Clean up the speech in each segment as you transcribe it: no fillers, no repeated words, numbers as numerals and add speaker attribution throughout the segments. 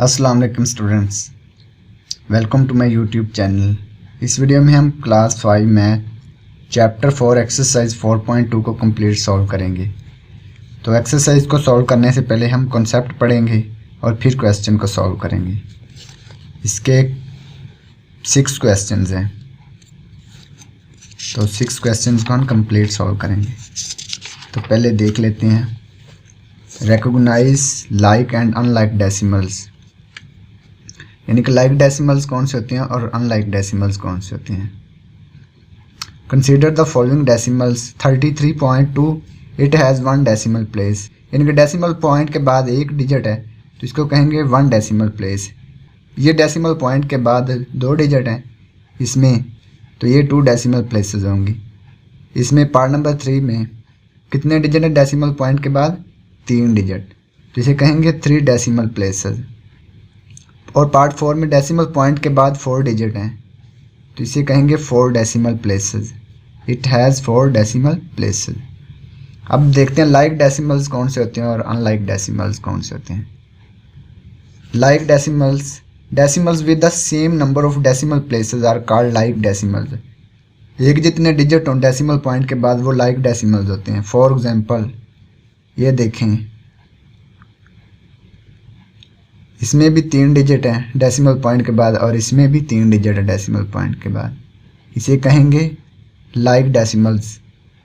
Speaker 1: अस्सलाम वालेकुम students, welcome to my YouTube channel. इस वीडियो में हम क्लास 5 में चैप्टर 4 एक्सरसाइज 4.2 को कंप्लीट सॉल्व करेंगे। तो एक्सरसाइज को सॉल्व करने से पहले हम कॉन्सेप्ट पढ़ेंगे और फिर क्वेश्चन को सॉल्व करेंगे। इसके 6 क्वेश्चंस हैं, तो 6 क्वेश्चंस को हम कंप्लीट सॉल्व करेंगे। तो पहले देख लेते हैं, recognise like and unlike decimals, यानी कि लाइक डेसिमल्स कौन से होते हैं और अनलाइक डेसिमल्स कौन से होते हैं। Consider the following decimals 33.2 it has 1 decimal place, यानी कि डेसिमल पॉइंट के बाद एक डिजिट है तो इसको कहेंगे 1 डेसिमल प्लेस। ये डेसिमल पॉइंट के बाद 2 डिजिट हैं इसमें, तो ये 2 डेसिमल प्लेसेस होंगी। इसमें पार्ट नंबर 3 में कितने डिजिट हैं डेसिमल पॉइंट के बाद? 3 डिजिट, तो इसे कहेंगे 3 डेसिमल प्लेसेस। और पार्ट 4 में डेसिमल पॉइंट के बाद 4 डिजिट हैं तो इसे कहेंगे 4 decimal places. It has 4 decimal places. अब देखते हैं लाइक डेसिमल्स कौन से होते हैं और अनलाइक डेसिमल्स कौन से होते हैं। Like decimals, decimals with the same number of decimal places are called like decimals. एक जितने डिजिट हों डेसिमल पॉइंट के बाद वो लाइक डेसिमल्स होते हैं। फॉर एग्जांपल ये देखें, इसमें भी 3 डिजिट हैं डेसिमल पॉइंट के बाद और इसमें भी 3 डिजिट है डेसिमल पॉइंट के बाद। इसे कहेंगे like decimals.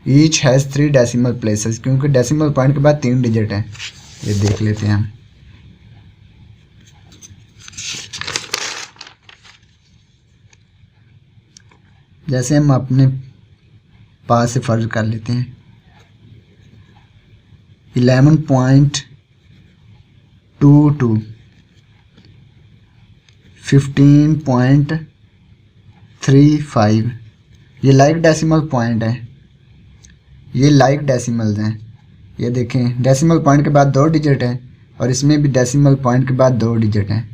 Speaker 1: Each has 3 decimal places, क्योंकि डेसिमल पॉइंट के बाद 3 डिजिट हैं। ये देख लेते हैं हम। जैसे हम अपने पास से फर्ज कर लेते हैं 11.22 15.35, ये लाइक डेसिमल पॉइंट है, ये लाइक डेसिमल्स हैं। ये देखें डेसिमल पॉइंट के बाद 2 डिजिट हैं और इसमें भी डेसिमल पॉइंट के बाद 2 डिजिट हैं,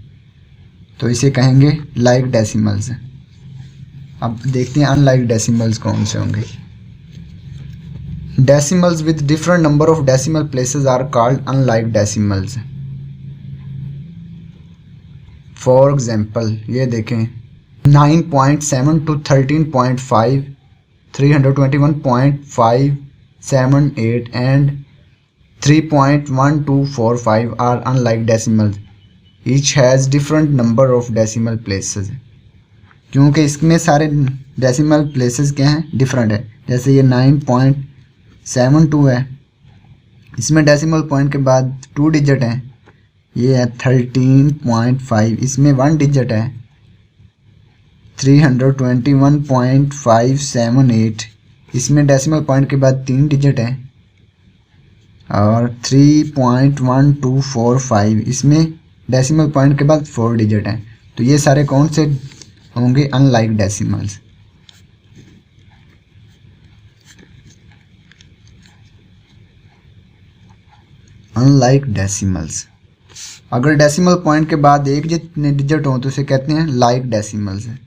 Speaker 1: तो इसे कहेंगे लाइक डेसिमल्स। अब देखते हैं अनलाइक डेसिमल्स कौन से होंगे। Decimals with different number of decimal places are called unlike decimals. For example ये देखें 9.7 to 13.5, 321.578 and 3.1245 are unlike decimals. Each has different number of decimal places. क्योंकि इसमें सारे डेसिमल प्लेसेस क्या हैं? डिफरेंट है। जैसे ये 9.72 है, इसमें डेसिमल पॉइंट के बाद 2 डिजिट हैं। ये है 13.5, इसमें 1 डिजिट है। 321.578, इसमें डेसिमल पॉइंट के बाद 3 डिजिट है। और 3.1245, इसमें डेसिमल पॉइंट के बाद 4 डिजिट है। तो ये सारे कौन से होंगे? Unlike decimals. अनलाइक डेसिमल्स, अगर डेसिमल पॉइंट के बाद एक जितने डिजिट हों तो उसे कहते हैं लाइक डेसिमल्स है।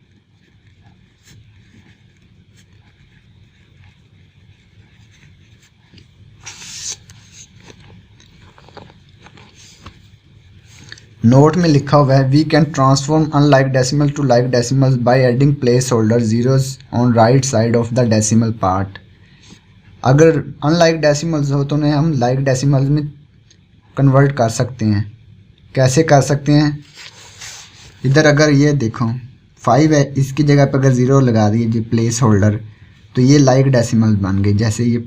Speaker 1: नोट में लिखा हुआ है we can transform unlike decimal to like decimals by adding place holder zeros on right side of the decimal part. अगर अनलाइक डेसिमल्स हो तो उन्हें हम लाइक डेसिमल्स में कन्वर्ट कर सकते हैं। कैसे कर सकते हैं? इधर अगर ये देखो 5 है, इसकी जगह पर अगर 0 लगा दिए जी प्लेस होल्डर, तो ये लाइक डेसिमल बन गई। जैसे ये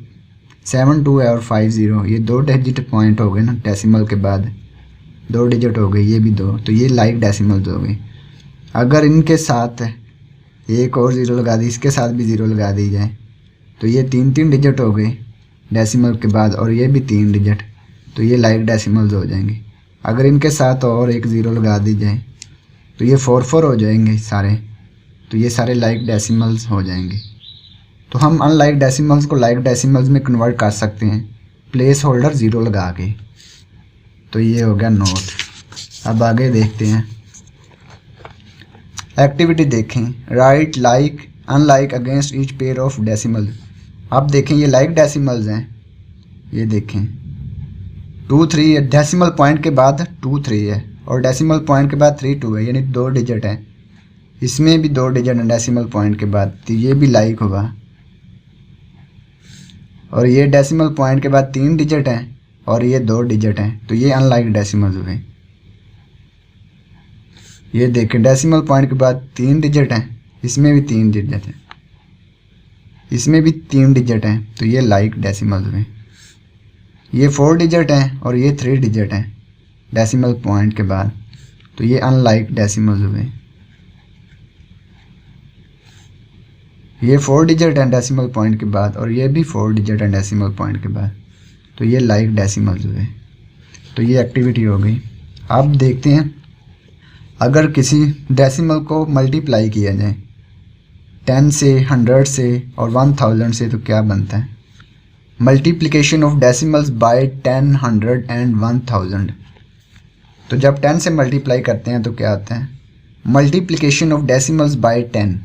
Speaker 1: 72 है और 50, ये 2 डिजिट पॉइंट हो गए ना, डेसिमल के बाद 2 डिजिट हो गए, ये भी 2, तो ये लाइक डेसिमल्स हो गई। अगर इनके साथ एक और 0 लगा दी, इसके साथ भी 0 लगा दी जाए, तो ये 3 डिजिट हो गए डेसिमल के बाद और ये भी 3 डिजिट, तो ये लाइक डेसिमल्स हो जाएंगे। अगर इनके साथ और एक 0 लगा दी जाए तो ये 4 हो जाएंगे सारे, तो ये सारे लाइक डेसिमल्स हो जाएंगे। तो हम अनलाइक डेसिमल्स को लाइक डेसिमल्स में कन्वर्ट कर सकते हैं प्लेस होल्डर 0 लगा के। तो ये हो गया नोट। अब आगे देखते हैं एक्टिविटी। देखें right like unlike against each pair of decimal. अब देखें ये लाइक डेसिमल्स हैं, ये देखें 2 3 डेसिमल पॉइंट के बाद 2 3 है और डेसिमल पॉइंट के बाद 32 है, यानी 2 डिजिट हैं। इसमें भी 2 डिजिट हैं डेसिमल पॉइंट के बाद, तो ये भी लाइक होगा। और ये डेसिमल पॉइंट के बाद 3 डिजिट हैं और ये 2 डिजिट हैं, तो ये अनलाइक डेसिमल्स हुए। ये देखें डेसिमल पॉइंट के बाद 3 डिजिट हैं, इसमें भी 3 डिजिट हैं, इसमें भी 3 डिजिट हैं, तो ये लाइक डेसिमल्स हुए। ये 4 डिजिट हैं और ये 3 डिजिट हैं डेसिमल पॉइंट के बाद, तो ये अनलाइक डेसिमल्स हुए। ये 4 डिजिट हैं डेसिमल पॉइंट के बाद और ये भी 4 डिजिट हैं डेसिमल पॉइंट के बाद, तो ये लाइक डेसिमल्स हुए। तो ये एक्टिविटी हो गई। अब देखते हैं अगर किसी डेसिमल को मल्टीप्लाई किया जाए 10 से, 100 से और 1000 से, तो क्या बनता है। Multiplication of decimals by 10, 100 and 1000। तो जब 10 से मल्टीप्लाई करते हैं तो क्या होता है। Multiplication of decimals by 10,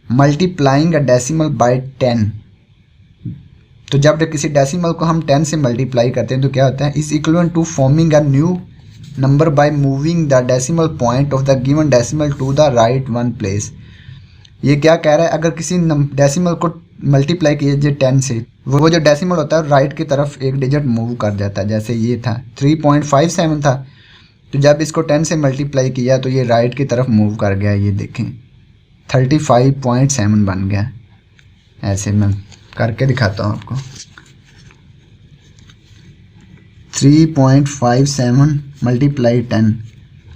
Speaker 1: multiplying a decimal by 10। तो जब किसी डेसिमल को हम 10 से मल्टीप्लाई करते हैं तो क्या होता है। Is equal to forming a new number by moving the decimal point of the given decimal to the right one place. ये क्या कह रहा है, अगर किसी डेसिमल को मल्टीप्लाई कीजिए 10 से, वो जो डेसिमल होता है राइट की तरफ एक डिजिट मूव कर जाता है। जैसे ये था 3.57 था, तो जब इसको 10 से मल्टीप्लाई किया तो ये राइट की तरफ मूव कर गया। ये देखें 35.7 बन गया। ऐसे मैं करके दिखाता हूँ आपको। 3.57 मल्टीप्लाई 10,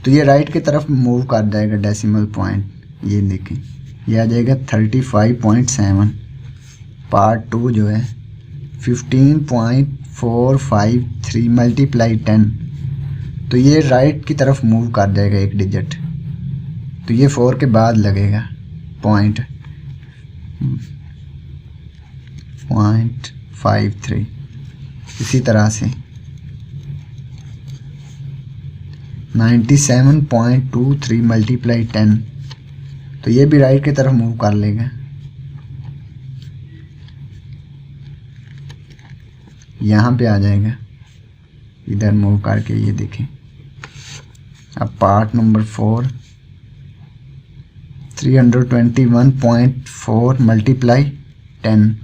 Speaker 1: तो ये राइट की तरफ मूव कर जाएगा डेसिमल पॉइंट। ये देखें ये आ जाएगा 35.7। पार्ट 2 जो है 15.453 मल्टीप्लाई 10, तो ये राइट की तरफ मूव कर जाएगा एक डिजिट, तो ये 4 के बाद लगेगा पॉइंट 0.53। इसी तरह से 97.23 मल्टीप्लाई 10, तो ये भी राइट की तरफ मूव कर लेगा। यहाँ पे आ जाएगा इधर मूव करके। ये देखें अब पार्ट नंबर 4 321.4 मल्टीप्लाई 10,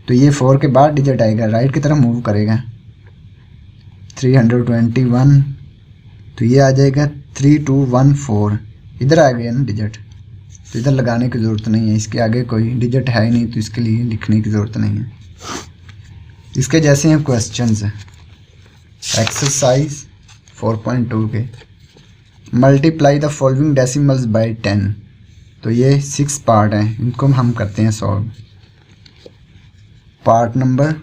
Speaker 1: तो ये 4 के बाद डिजिट आएगा, राइट की तरफ मूव करेगा। 321, तो ये आ जाएगा 3214। इधर आ गया ना डिजिट, तो इधर लगाने की ज़रूरत नहीं है, इसके आगे कोई डिजिट है ही नहीं, तो इसके लिए लिखने की ज़रूरत नहीं है। इसके जैसे हैं क्वेश्चंस हैं एक्सरसाइज 4.2 के। Multiply the following decimals by 10, तो ये 6 पार्ट हैं, इनको हम करते हैं सॉल्व। पार्ट नंबर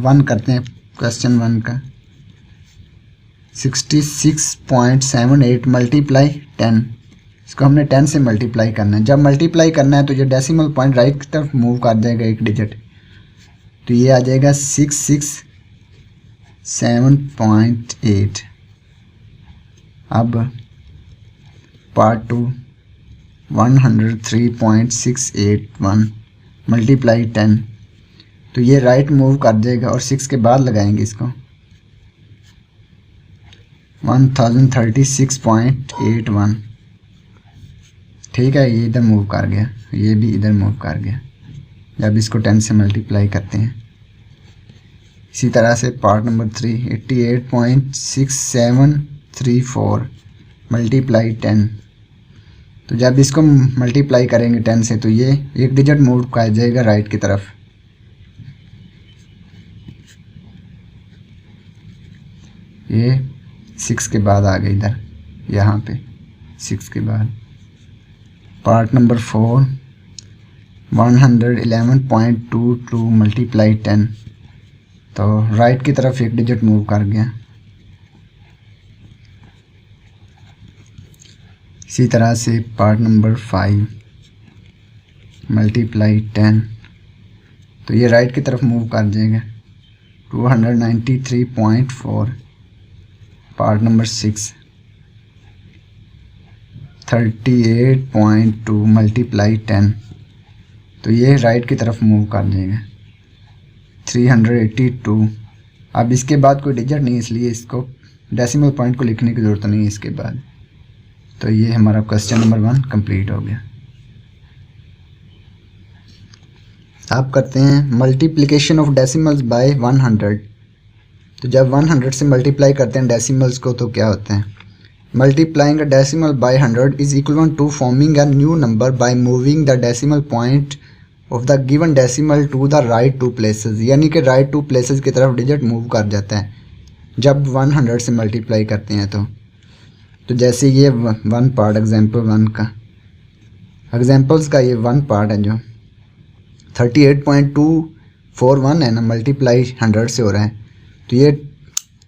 Speaker 1: 1 करते हैं क्वेश्चन 1 का। 66.78 मल्टीप्लाई 10, इसको हमने 10 से मल्टीप्लाई करना है। जब मल्टीप्लाई करना है तो ये डेसिमल पॉइंट राइट की तरफ मूव कर देगा एक डिजिट, तो ये आ जाएगा 667.8। अब पार्ट 2 103.681 मल्टीप्लाई 10, तो ये राइट मूव कर देगा और 6 के बाद लगाएंगे इसको 1036.81। ठीक है, ये इधर मूव कर गया, ये भी इधर मूव कर गया जब इसको 10 से मल्टीप्लाई करते हैं। इसी तरह से पार्ट नंबर 3 88.6734 मल्टीप्लाई 10, तो जब इसको मल्टीप्लाई करेंगे 10 से तो ये एक डिजिट मूव कर जाएगा राइट की तरफ। ये 6 के बाद आ गई इधर, यहाँ पे 6 के बाद। पार्ट नंबर 4 111.22 मल्टीप्लाई 10, तो राइट की तरफ एक डिजिट मूव कर गया। इसी तरह से पार्ट नंबर 5 मल्टीप्लाई 10, तो ये राइट की तरफ मूव कर जाएगा 293.4। पार्ट नंबर 6 38.2 मल्टीप्लाई 10, तो ये राइट की तरफ मूव कर देगा 382। अब इसके बाद कोई डिजिट नहीं, इसलिए इसको डेसिमल पॉइंट को लिखने की ज़रूरत नहीं है इसके बाद। तो ये हमारा क्वेश्चन नंबर 1 कंप्लीट हो गया। आप करते हैं मल्टीप्लिकेशन ऑफ डेसिमल्स बाय 100। तो जब 100 से मल्टीप्लाई करते हैं डेसिमल्स को तो क्या होता है, multiplying a decimal by 100 is equal to forming a new number by moving the decimal point of the given decimal to the right 2 places. यानी कि राइट 2 प्लेसेस की तरफ डिजिट मूव कर जाता है जब 100 से मल्टीप्लाई करते हैं। तो जैसे ये 1 पार्ट एग्जाम्पल 1 का एग्जाम्पल्स का ये 1 पार्ट है जो 38.241 है ना, मल्टीप्लाई 100 से हो रहा है। तो ये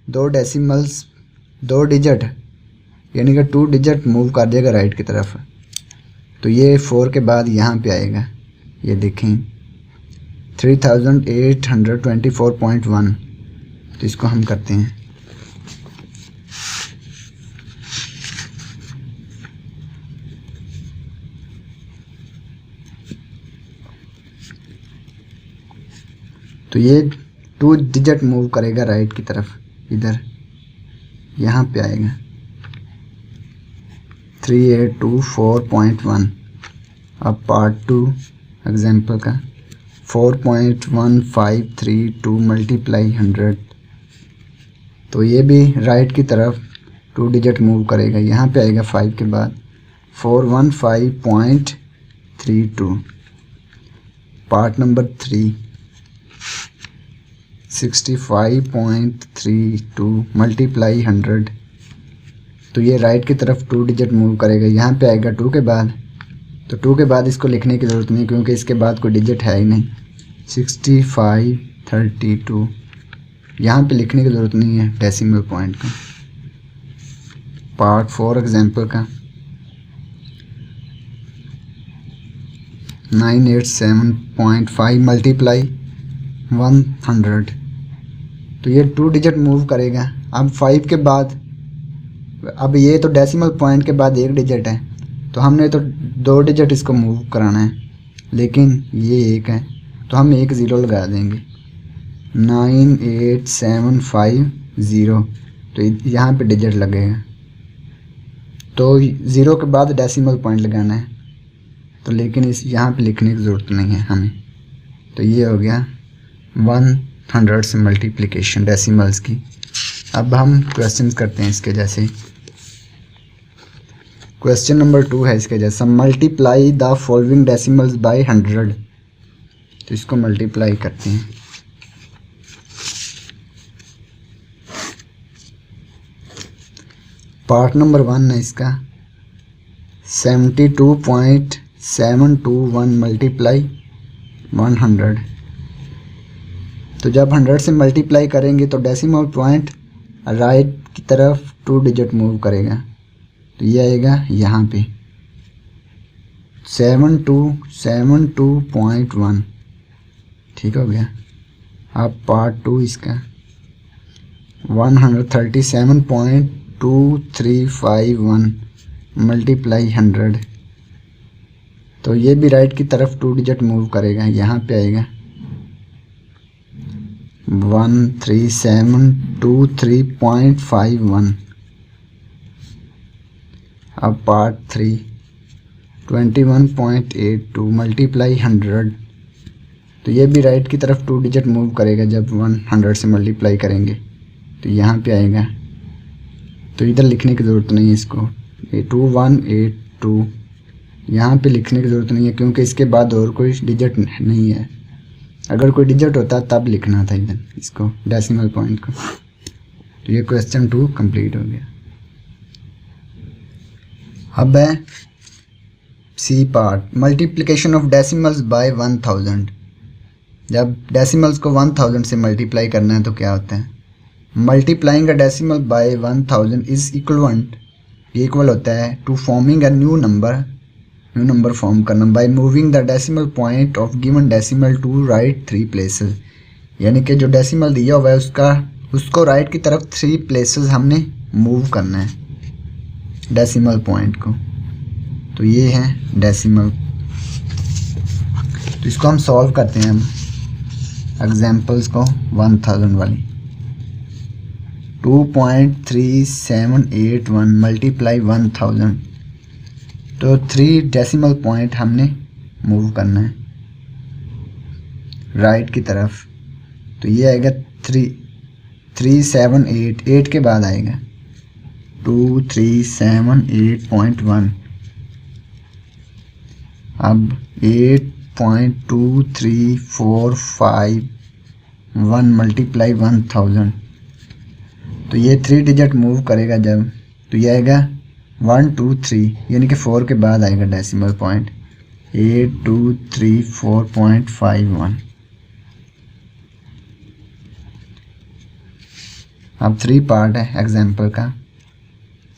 Speaker 1: 2 डेसिमल्स 2 डिजिट यानी कि 2 डिजिट मूव कर देगा राइट की तरफ। तो ये 4 के बाद यहाँ पे आएगा, ये देखें 3824.1। तो इसको हम करते हैं तो ये 2 डिजिट मूव करेगा राइट की तरफ, इधर यहाँ पे आएगा 3824.1। अब पार्ट 2 एग्जाम्पल का 4.1532 मल्टीप्लाई 100। तो ये भी राइट की तरफ 2 डिजिट मूव करेगा, यहाँ पे आएगा 5 के बाद 415.32। Part number 3 65.32 multiply 100। तो ये राइट की तरफ 2 डिजिट मूव करेगा, यहाँ पे आएगा 2 के बाद। तो 2 के बाद इसको लिखने की ज़रूरत नहीं क्योंकि इसके बाद कोई डिजिट है ही नहीं। 6532 यहाँ पे लिखने की ज़रूरत नहीं है डेसिमल पॉइंट का। पार्ट 4 एग्जाम्पल का 987.5 मल्टीप्लाई 100। तो ये 2 डिजिट मूव करेगा। अब 5 के बाद, अब ये तो डेसिमल पॉइंट के बाद 1 डिजिट है तो हमने तो 2 डिजिट इसको मूव कराना है, लेकिन ये 1 है तो हम 1 ज़ीरो लगा देंगे 98750। तो यहाँ पे डिजिट लगेगा, तो 0 के बाद डेसिमल पॉइंट लगाना है। तो लेकिन इस यहाँ पे लिखने की ज़रूरत नहीं है हमें। तो ये हो गया 100 से मल्टीप्लिकेशन डेसिमल्स की। अब हम क्वेश्चन करते हैं इसके जैसे। क्वेश्चन नंबर 2 है इसके जैसा, multiply the following decimals by 100। तो इसको मल्टीप्लाई करते हैं। पार्ट नंबर 1 है इसका 72.721 मल्टीप्लाई 100। तो जब 100 से मल्टीप्लाई करेंगे तो डेसिमल पॉइंट राइट की तरफ 2 डिजिट मूव करेगा। तो ये आएगा यहाँ पे 7272.1। ठीक हो गया। अब पार्ट 2 इसका 137.2351 मल्टीप्लाई 100। तो ये भी राइट की तरफ 2 डिजिट मूव करेगा, यहाँ पे आएगा 13723.51। अब पार्ट 3 21.82 मल्टीप्लाई 100। तो ये भी राइट की तरफ 2 डिजिट मूव करेगा जब 100 से मल्टीप्लाई करेंगे। तो यहाँ पे आएगा, तो इधर लिखने की ज़रूरत नहीं है इसको 2182 यहाँ पे लिखने की ज़रूरत नहीं है क्योंकि इसके बाद और कोई डिजिट नहीं है। अगर कोई डिजिट होता तब लिखना था इधर इसको डेसिमल पॉइंट को। तो ये क्वेश्चन 2 कंप्लीट हो गया। अब है C part, multiplication of decimals by 1000। जब डेसिमल्स को 1000 से मल्टीप्लाई करना है तो क्या होता है, multiplying a decimal by 1000 is equal होता है to forming a new number form करना by moving the decimal point of given decimal to right 3 places. यानी कि जो डेसिमल दिया हुआ है उसको राइट की तरफ 3 प्लेसेस हमने मूव करना है डेसिमल पॉइंट को। तो ये है डेसिमल। तो इसको हम सॉल्व करते हैं हम एग्जाम्पल्स को 1000 वाली। 2.3781 मल्टीप्लाई 1000। तो 3 डेसिमल पॉइंट हमने मूव करना है राइट की तरफ। तो ये आएगा 3788 के बाद आएगा 2378.1। अब 8.2345 मल्टीप्लाई 1000। तो ये 3 डिजिट मूव करेगा जब, तो ये आएगा 123 यानी कि 4 के बाद आएगा डेसिमल पॉइंट 8234.51। अब 3 पार्ट है एग्जाम्पल का।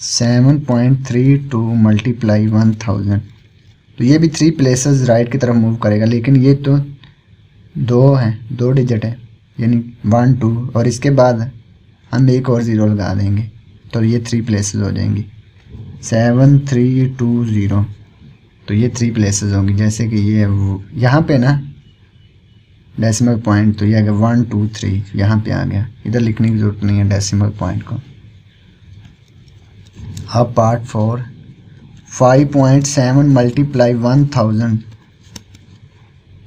Speaker 1: 7.32 मल्टीप्लाई 1000। तो ये भी 3 प्लेसेस राइट की तरफ मूव करेगा, लेकिन ये तो 2 डिजिट है यानी 1 2, और इसके बाद हम एक और 0 लगा देंगे तो ये 3 प्लेसेस हो जाएंगी। 7320। तो ये 3 प्लेसेस होंगी, जैसे कि ये वो यहाँ पे ना डेसिमल पॉइंट, तो ये आ गया 1 2 3 यहाँ पे आ गया, इधर लिखने की ज़रूरत नहीं है डेसिमल पॉइंट को। अब पार्ट 4 5.7 मल्टीप्लाई 1000।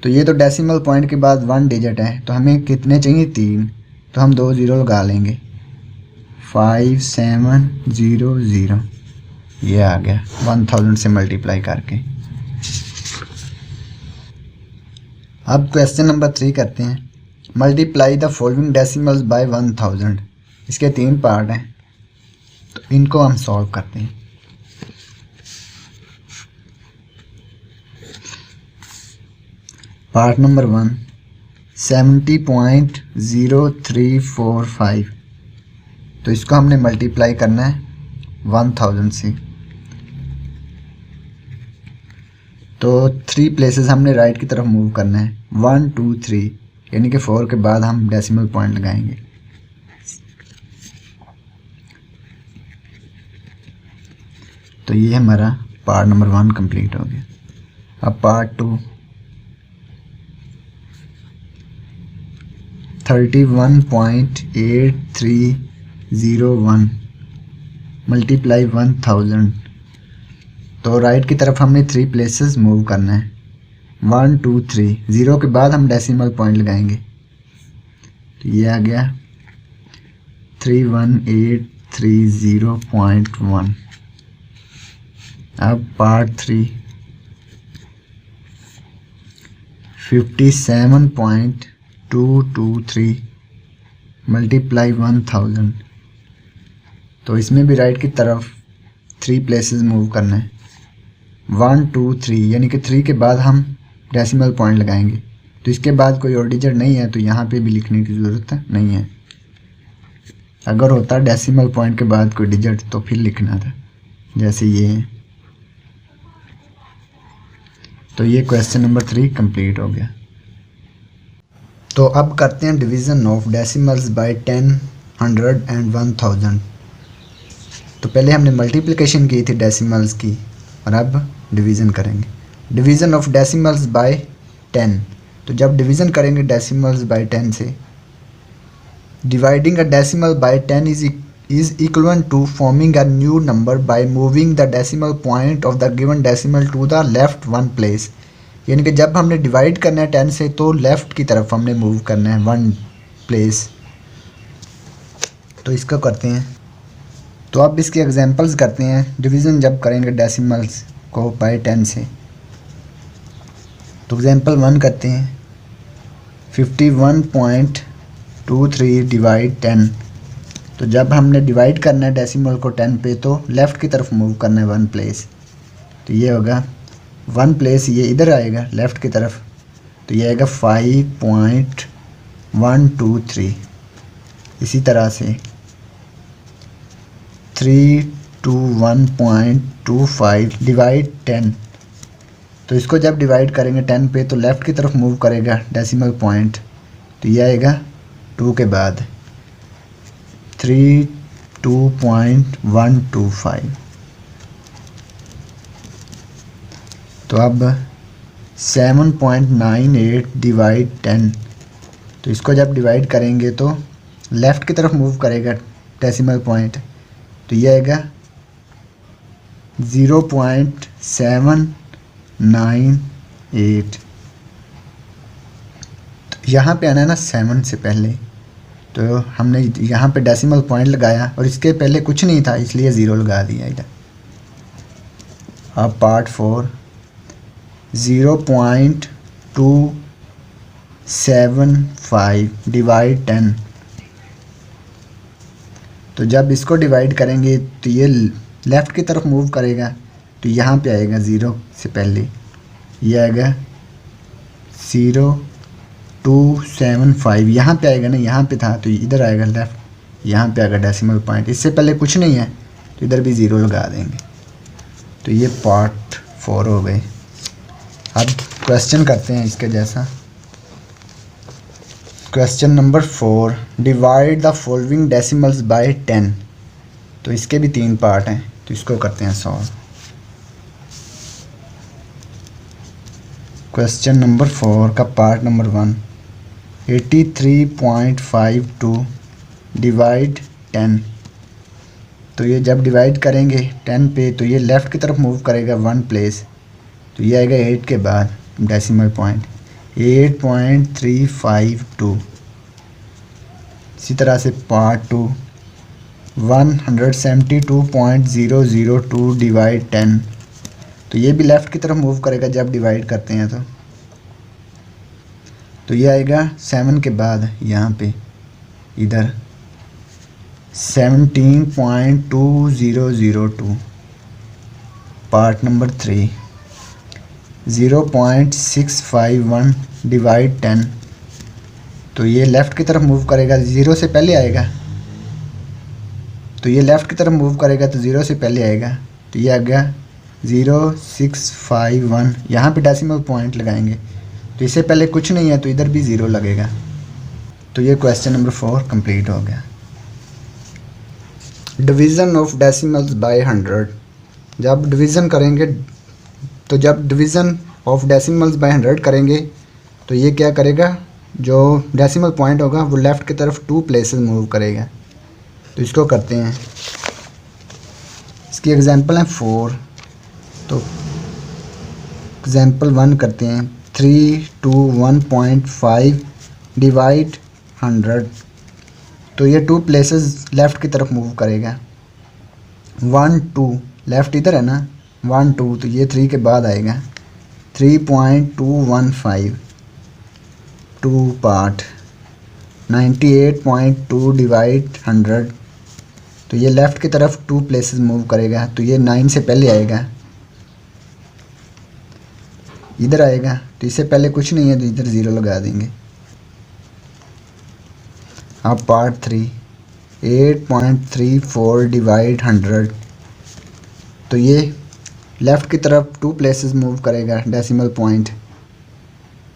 Speaker 1: तो ये तो डेसिमल पॉइंट के बाद 1 डिजिट है, तो हमें कितने चाहिए 3, तो हम 2 0 लगा लेंगे 5700। ये आ गया 1000 से मल्टीप्लाई करके। अब क्वेश्चन नंबर 3 करते हैं। Multiply the following decimals by 1000। इसके 3 पार्ट हैं, तो इनको हम सॉल्व करते हैं। Part number 1 70.0345। तो इसको हमने मल्टीप्लाई करना है 1000 से। तो 3 प्लेसेस हमने राइट की तरफ मूव करना है 1 2 3 यानी कि 4 के बाद हम डेसिमल पॉइंट लगाएंगे। तो ये हमारा पार्ट नंबर 1 कंप्लीट हो गया। अब पार्ट 2 31.8301 मल्टीप्लाई 1000। तो राइट की तरफ हमने 3 प्लेसेस मूव करना है 1 2 3, 0 के बाद हम डेसिमल पॉइंट लगाएंगे। तो ये आ गया 31830.1। अब पार्ट 3 57.223 मल्टीप्लाई 1000। तो इसमें भी राइट की तरफ 3 प्लेसेस मूव करना है 1 2 3 यानी कि 3 के बाद हम डेसिमल पॉइंट लगाएंगे। तो इसके बाद कोई और डिजिट नहीं है, तो यहाँ पे भी लिखने की ज़रूरत नहीं है। अगर होता डेसिमल पॉइंट के बाद कोई डिजिट तो फिर लिखना था, जैसे ये है। तो ये क्वेश्चन नंबर 3 कंप्लीट हो गया। तो अब करते हैं division of decimals by 10, 100 and 1000। तो पहले हमने मल्टीप्लिकेशन की थी डेसिमल्स की, और अब डिवीज़न करेंगे। Division of decimals by 10। तो जब डिवीज़न करेंगे डेसिमल्स बाय 10 से, dividing a decimal by 10 is equivalent to forming a new number by moving the decimal point of the given decimal to the left 1 place। यानी कि जब हमने divide करना है 10 से, तो लेफ़्ट की तरफ हमने मूव करना है 1 प्लेस। तो इसको करते हैं। तो अब इसके एग्जांपल्स करते हैं डिवीज़न जब करेंगे डेसिमल्स को बाय 10 से। तो एग्जांपल 1 करते हैं 51.23 डिवाइड 10। तो जब हमने डिवाइड करना है डेसिमल को 10 पे, तो लेफ़्ट की तरफ मूव करना है 1 प्लेस। तो ये होगा 1 प्लेस, ये इधर आएगा लेफ़्ट की तरफ। तो ये आएगा 5.123। इसी तरह से 321.25 डिवाइड 10। तो इसको जब डिवाइड करेंगे 10 पे, तो लेफ़्ट की तरफ मूव करेगा डेसिमल पॉइंट। तो ये आएगा 2 के बाद 32.125। तो अब 7.98 डिवाइड 10। तो इसको जब डिवाइड करेंगे तो लेफ़्ट की तरफ मूव करेगा डेसिमल पॉइंट, तो ये आएगा 0.798। तो यहाँ पे आना है ना 7 से पहले, तो हमने यहाँ पे डेसिमल पॉइंट लगाया और इसके पहले कुछ नहीं था इसलिए 0 लगा दिया इधर। अब पार्ट 4 0.275 डिवाइड 10। तो जब इसको डिवाइड करेंगे तो ये लेफ़्ट की तरफ मूव करेगा, तो यहाँ पे आएगा 0 से पहले, ये आएगा 0.275। यहाँ पे आएगा ना, यहाँ पे था तो इधर आएगा लेफ़्ट, यहाँ पे आएगा डेसिमल पॉइंट। इससे पहले कुछ नहीं है तो इधर भी 0 लगा देंगे। तो ये पार्ट 4 हो गए। अब क्वेश्चन करते हैं इसके जैसा। Question number 4, divide the following decimals by 10। तो इसके भी 3 पार्ट हैं, तो इसको करते हैं सॉल्व। क्वेश्चन नंबर 4 का पार्ट नंबर 1, 83.52 डिवाइड 10। तो ये जब डिवाइड करेंगे 10 पे तो ये लेफ़्ट की तरफ मूव करेगा 1 प्लेस, तो ये आएगा 8 के बाद डेसिमल पॉइंट 8.352। इसी तरह से पार्ट 2, 172.002 डिवाइड 10। तो ये भी लेफ़्ट की तरफ मूव करेगा जब डिवाइड करते हैं तो ये आएगा 7 के बाद यहाँ पे इधर 17.2002। Part number 3, 0.651 divide 10। तो ये लेफ़्ट की तरफ मूव करेगा, 0 से पहले आएगा, तो ये लेफ़्ट की तरफ मूव करेगा तो 0 से पहले आएगा, तो ये आ गया 0.651। यहाँ पे डेसिमल पॉइंट लगाएंगे, तो इससे पहले कुछ नहीं है तो इधर भी 0 लगेगा। तो ये क्वेश्चन नंबर 4 कंप्लीट हो गया। Division of decimals by 100। जब डिवीज़न करेंगे, तो जब डिवीज़न ऑफ डेसिमल्स बाय 100 करेंगे तो ये क्या करेगा, जो डेसिमल पॉइंट होगा वो लेफ़्ट की तरफ 2 प्लेसेस मूव करेगा। तो इसको करते हैं। इसकी एग्जांपल है 4। तो एग्जांपल 1 करते हैं, 321.5 डिवाइड 100। तो ये 2 प्लेसेस लेफ़्ट की तरफ मूव करेगा। 1 2 लेफ़्ट इधर है ना, 1 2, तो ये 3 के बाद आएगा 3.215। 2 पार्ट 98.2 डिवाइड 100। तो ये लेफ़्ट की तरफ 2 प्लेसेस मूव करेगा, तो ये 9 से पहले आएगा, इधर आएगा, तो इससे पहले कुछ नहीं है तो इधर 0 लगा देंगे। अब पार्ट 3, 8.34 डिवाइड 100। तो ये लेफ़्ट की तरफ 2 प्लेसेस मूव करेगा डेसिमल पॉइंट,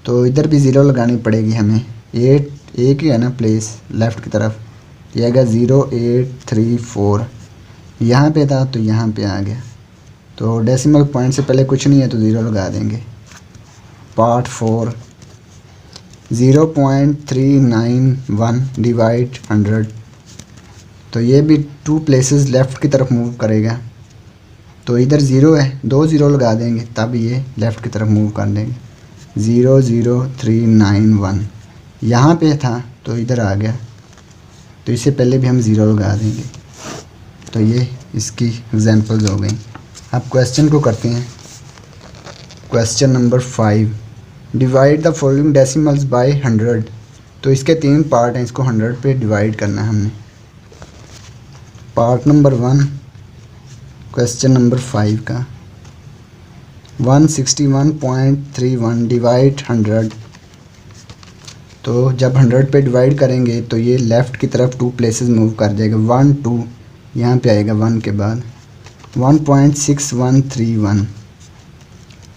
Speaker 1: तो इधर भी 0 लगानी पड़ेगी हमें। 8 एक ही है ना प्लेस लेफ़्ट की तरफ, ये आएगा 0834। यहाँ पे था तो यहाँ पे आ गया, तो डेसिमल पॉइंट से पहले कुछ नहीं है तो 0 लगा देंगे। Part 4, 0.391 divide 100। तो ये भी 2 प्लेसेस लेफ़्ट की तरफ मूव करेगा, तो इधर 0 है, 2 0 लगा देंगे तब ये लेफ़्ट की तरफ मूव कर देंगे। 00391 यहाँ पे था तो इधर आ गया, तो इससे पहले भी हम 0 लगा देंगे। तो ये इसकी एग्जांपल्स हो गई। अब क्वेश्चन को करते हैं। Question number 5, divide the following decimals by 100। तो इसके 3 पार्ट हैं, इसको 100 पे डिवाइड करना है हमने। पार्ट नंबर 1 क्वेश्चन नंबर 5 का 161.31 डिवाइड 100। तो जब 100 पे डिवाइड करेंगे तो ये लेफ़्ट की तरफ 2 प्लेसेस मूव कर जाएगा। 1 2 यहाँ पे आएगा 1 के बाद 1.6131।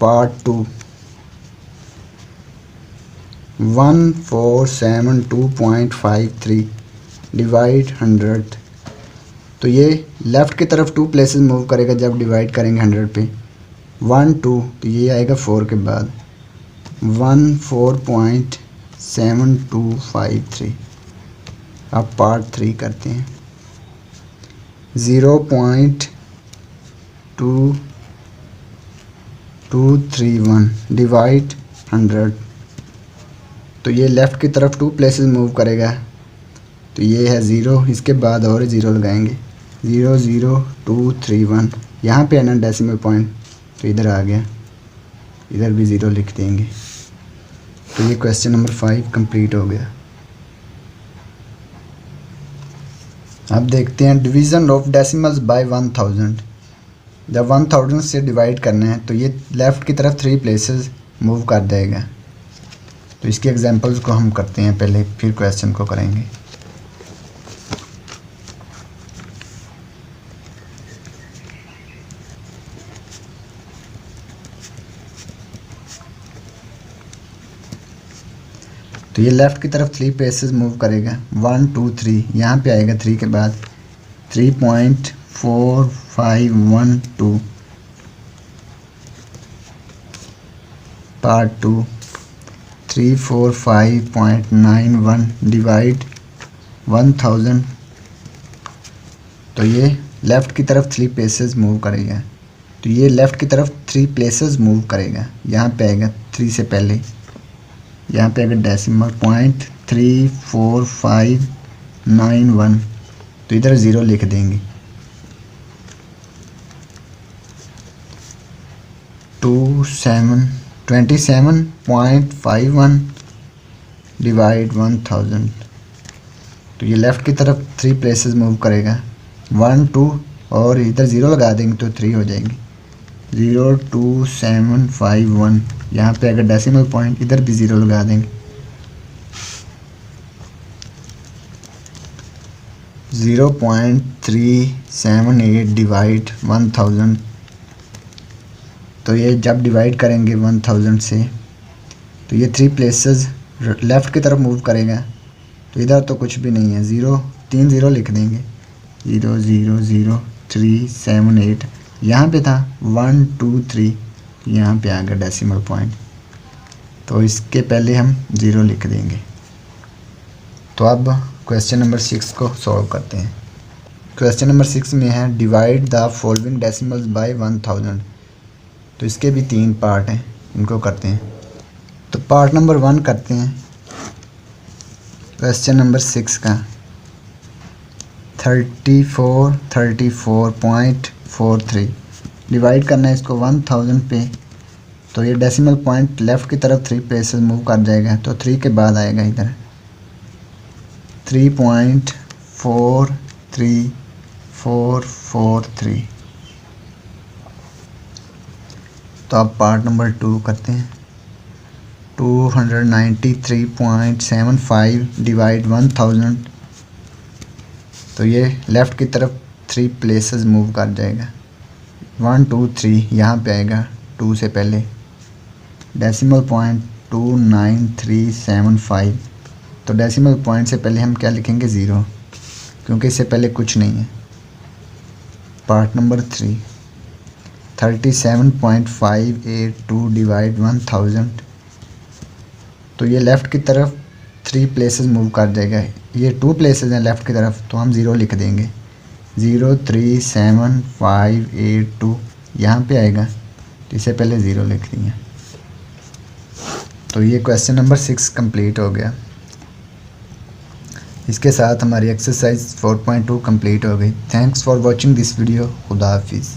Speaker 1: Part 2 1472.53 divide 100। तो ये लेफ़्ट की तरफ 2 प्लेसेस मूव करेगा जब डिवाइड करेंगे 100 पे। 1 2 तो ये आएगा 4 के बाद 14.7253। अब पार्ट 3 करते हैं। 0.2231 डिवाइड 100। तो ये लेफ़्ट की तरफ 2 प्लेसेस मूव करेगा, तो ये है 0, इसके बाद और 0 लगाएंगे। 00231 यहाँ पे है ना डेसिमल पॉइंट, तो इधर आ गया, इधर भी 0 लिख देंगे। तो ये क्वेश्चन नंबर 5 कंप्लीट हो गया। अब देखते हैं डिवीज़न ऑफ डेसिमल्स बाय 1000। जब 1000 से डिवाइड करना है तो ये लेफ़्ट की तरफ 3 प्लेसेस मूव कर देगा। तो इसके एग्जांपल्स को हम करते हैं पहले, फिर क्वेश्चन को करेंगे। तो ये लेफ़्ट की तरफ 3 प्लेसेस मूव करेगा, 1 2 3, यहाँ पे आएगा 3 के बाद 3.4512 पार्ट 2 345.91 डिवाइड 1000। तो ये लेफ़्ट की तरफ 3 प्लेसेस मूव करेगा, तो ये लेफ़्ट की तरफ 3 प्लेसेस मूव करेगा। यहाँ पे आएगा 3 से पहले, यहाँ पे अगर डेसिमल पॉइंट 34591, तो इधर 0 लिख देंगे। 27.51 डिवाइड 1000। तो ये लेफ़्ट की तरफ 3 प्लेसेस मूव करेगा, 1 2, और इधर 0 लगा देंगे तो 3 हो जाएंगी। 02751, यहाँ पे अगर डेसिमल पॉइंट, इधर भी 0 लगा देंगे। 0.378 डिवाइड 1000। तो ये जब डिवाइड करेंगे 1000 से, तो ये 3 प्लेसेस लेफ़्ट की तरफ मूव करेगा, तो इधर तो कुछ भी नहीं है, 3 0 लिख देंगे। 0.00378, यहाँ पे था 1 2 3, यहाँ पे आ गया डेसिमल पॉइंट, तो इसके पहले हम 0 लिख देंगे। तो अब क्वेश्चन नंबर 6 को सॉल्व करते हैं। क्वेश्चन नंबर 6 में है divide the following decimals by 1000। तो इसके भी 3 पार्ट हैं, इनको करते हैं। तो पार्ट नंबर 1 करते हैं क्वेश्चन नंबर 6 का। 3434.43 डिवाइड करना है इसको 1000 पे। तो ये डेसिमल पॉइंट लेफ़्ट की तरफ 3 प्लेसेस मूव कर जाएगा, तो 3 के बाद आएगा इधर 3.43443। तो अब पार्ट नंबर 2 करते हैं। 293.75 डिवाइड 1000। तो ये लेफ़्ट की तरफ 3 प्लेसेस मूव कर जाएगा, 1 2 3, यहाँ पे आएगा 2 से पहले, डेसिमल पॉइंट 29375। तो डेसिमल पॉइंट से पहले हम क्या लिखेंगे, 0, क्योंकि इससे पहले कुछ नहीं है। Part number 3 37.582 divide 1000। तो ये लेफ़्ट की तरफ 3 प्लेसेस मूव कर जाएगा, ये 2 प्लेसेस हैं लेफ़्ट की तरफ, तो हम 0 लिख देंगे। 0.37582 यहाँ पे आएगा, तो इससे पहले 0 लिख दिए। तो ये क्वेश्चन नंबर 6 कंप्लीट हो गया। इसके साथ हमारी एक्सरसाइज 4.2 कंप्लीट हो गई। Thanks for watching this video. खुदा हाफिज़।